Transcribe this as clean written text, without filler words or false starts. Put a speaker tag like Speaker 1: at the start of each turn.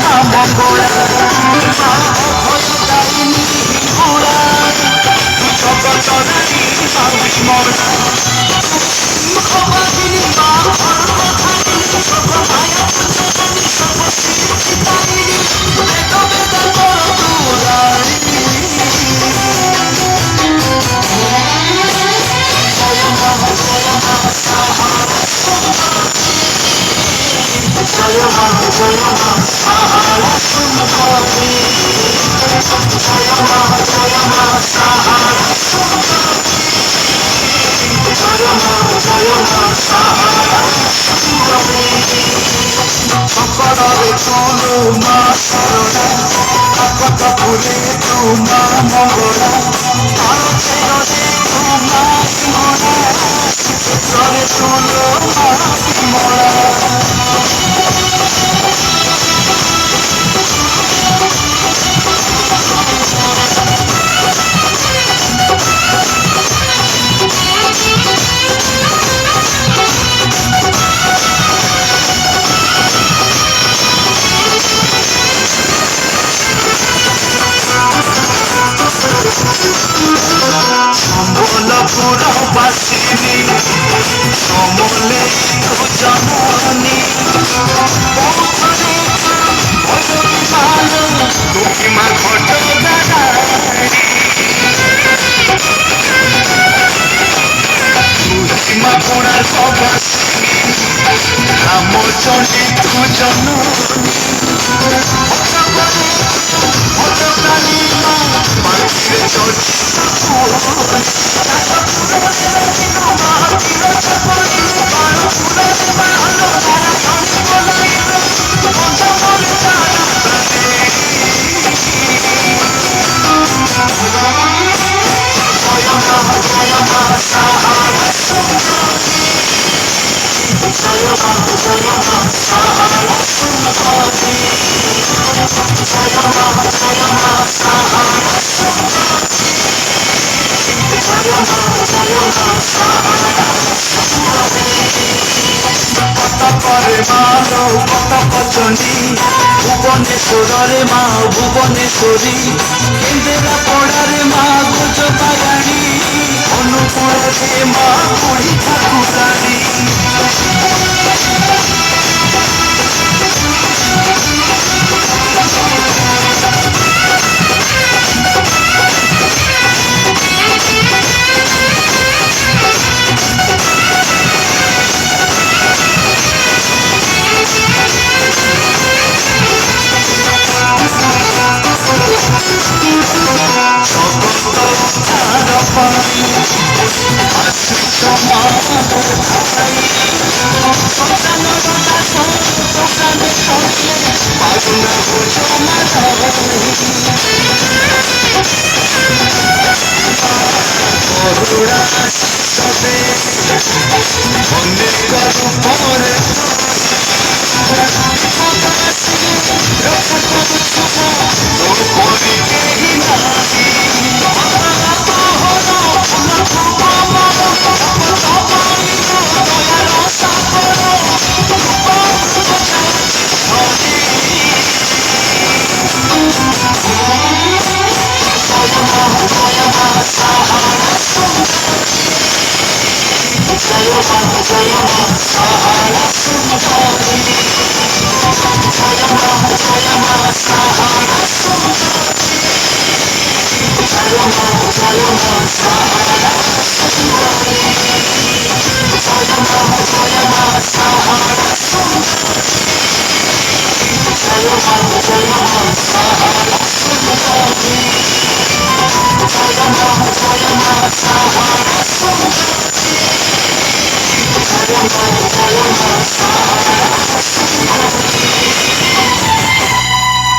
Speaker 1: মা মঙ্গলা মা অভয়দায়িনী হিঙ্গুলা জগতরানী মা বিমলা সিংহবাহিনী মা অর্কধারিণী সর্বমায়া পূজনী সর্বশিক্ষিতারিণী বেদ বেদ করো দুলারি জয় মা সাহা জয় মা সাহারা সুন্দরী জয় মা সাহারা জয় মা সাহারা সুন্দরী সকলরে তুলু মা শরণা কাকত ফুলে তু মা মঙ্গলা ভারতে রদে তু মা বিমলা চিত্রে তুলো মা বিমলা সম্বলপুর বাসিনী সমলে জননী লক্ষ্মীমা ঘট লক্ষ্মীমা পোড়ার বাসিনী রামচন্দ্রী তু জননী ভদ্রকালী মা পাখিরে চর্চি কটকরে মা কটক চণ্ডী ভুবনেশ্বরে মা ভুবনেশ্বরী কেন্দ্রাপড়ারে মা গজপায়াণী অনুকূଳରେ মা বুড়ি ঠাকুরানী